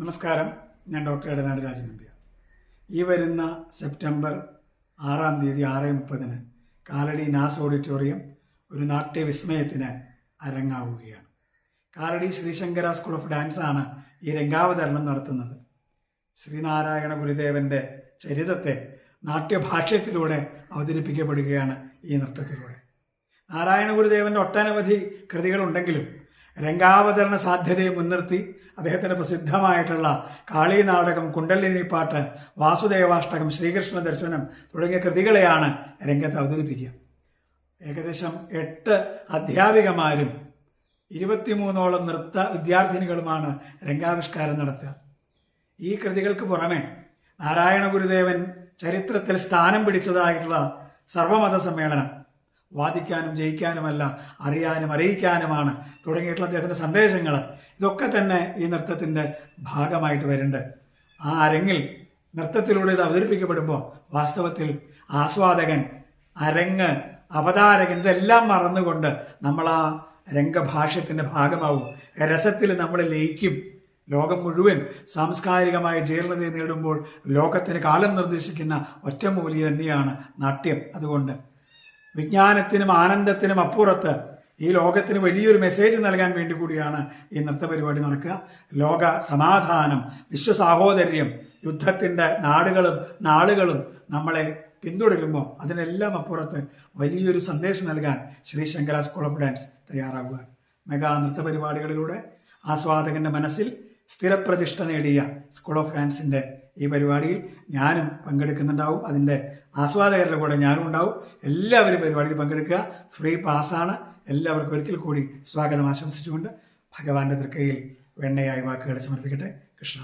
നമസ്കാരം, ഞാൻ ഡോക്ടർ എടനാട് രാജൻ നമ്പ്യാർ. ഈ വരുന്ന സെപ്റ്റംബർ 6-ാം തീയതി 6:30 കാലടി നാസ് ഓഡിറ്റോറിയം ഒരു നാട്യവിസ്മയത്തിന് അരങ്ങാവുകയാണ്. Kalady Sree Sankara school of dance ആണ് ഈ രംഗാവതരണം നടത്തുന്നത്. ശ്രീനാരായണ ഗുരുദേവന്റെ ചരിതത്തെ നാട്യഭാഷ്യത്തിലൂടെ അവതരിപ്പിക്കപ്പെടുകയാണ് ഈ നൃത്തത്തിലൂടെ. നാരായണ ഗുരുദേവന്റെ ഒട്ടനവധി കൃതികളുണ്ടെങ്കിലും രംഗാവതരണ സാധ്യതയെ മുൻനിർത്തി അദ്ദേഹത്തിന്റെ പ്രസിദ്ധമായിട്ടുള്ള കാളി നാടകം, കുണ്ടലിനി പാട്ട്, വാസുദേവാഷ്ടകം, ശ്രീകൃഷ്ണ ദർശനം തുടങ്ങിയ കൃതികളെയാണ് രംഗത്ത് അവതരിപ്പിക്കുക. ഏകദേശം 8 അധ്യാപികമാരും 23ഓളം നൃത്ത വിദ്യാർത്ഥിനികളുമാണ് രംഗാവിഷ്കാരം നടത്തുക. ഈ കൃതികൾക്ക് പുറമെ നാരായണ ഗുരുദേവൻ ചരിത്രത്തിൽ സ്ഥാനം പിടിച്ചതായിട്ടുള്ള സർവമത സമ്മേളനം, വാദിക്കാനും ജയിക്കാനുമല്ല അറിയാനും അറിയിക്കാനുമാണ് തുടങ്ങിയിട്ടുള്ള അദ്ദേഹത്തിന്റെ സന്ദേശങ്ങൾ, ഇതൊക്കെ തന്നെ ഈ നൃത്തത്തിന്റെ ഭാഗമായിട്ട് വരുന്നുണ്ട്. ആ അരങ്ങിൽ നൃത്തത്തിലൂടെ ഇത് അവതരിപ്പിക്കപ്പെടുമ്പോൾ വാസ്തവത്തിൽ ആസ്വാദകൻ, അരങ്ങ്, അവതാരകൻ ഇതെല്ലാം മറന്നുകൊണ്ട് നമ്മൾ ആ രംഗഭാഷ്യത്തിന്റെ ഭാഗമാവും. രസത്തിൽ നമ്മൾ ലയിക്കും. ലോകം മുഴുവൻ സാംസ്കാരികമായ ജീർണതയെ നേടുമ്പോൾ ലോകത്തിന് കാലം നിർദ്ദേശിക്കുന്ന ഒറ്റമൂലി തന്നെയാണ് നാട്യം. അതുകൊണ്ട് വിജ്ഞാനത്തിനും ആനന്ദത്തിനും അപ്പുറത്ത് ഈ ലോകത്തിന് വലിയൊരു മെസ്സേജ് നൽകാൻ വേണ്ടി കൂടിയാണ് ഈ നൃത്ത പരിപാടി നടക്കുക. ലോക സമാധാനം, വിശ്വസാഹോദര്യം, യുദ്ധത്തിന്റെ നാളുകളും നമ്മളെ പിന്തുടരുമ്പോൾ അതിനെല്ലാം അപ്പുറത്ത് വലിയൊരു സന്ദേശം നൽകാൻ Sree Sankara school of dance തയ്യാറാവുക. Mega നൃത്ത പരിപാടികളിലൂടെ ആസ്വാദകന്റെ മനസ്സിൽ സ്ഥിരപ്രതിഷ്ഠ നേടിയ സ്കൂൾ ഓഫ് ഡാൻസിന്റെ ഈ പരിപാടിയിൽ ഞാനും പങ്കെടുക്കുന്നുണ്ടാവും. അതിൻ്റെ ആസ്വാദകരുടെ കൂടെ ഞാനും ഉണ്ടാവും. എല്ലാവരും പരിപാടിയിൽ പങ്കെടുക്കുക. ഫ്രീ പാസ്സാണ്. എല്ലാവർക്കും ഒരിക്കൽ കൂടി സ്വാഗതം ആശംസിച്ചുകൊണ്ട് ഭഗവാന്റെ തൃക്കൈയിൽ വെണ്ണയായി വാക്കുകൾ സമർപ്പിക്കട്ടെ. കൃഷ്ണ.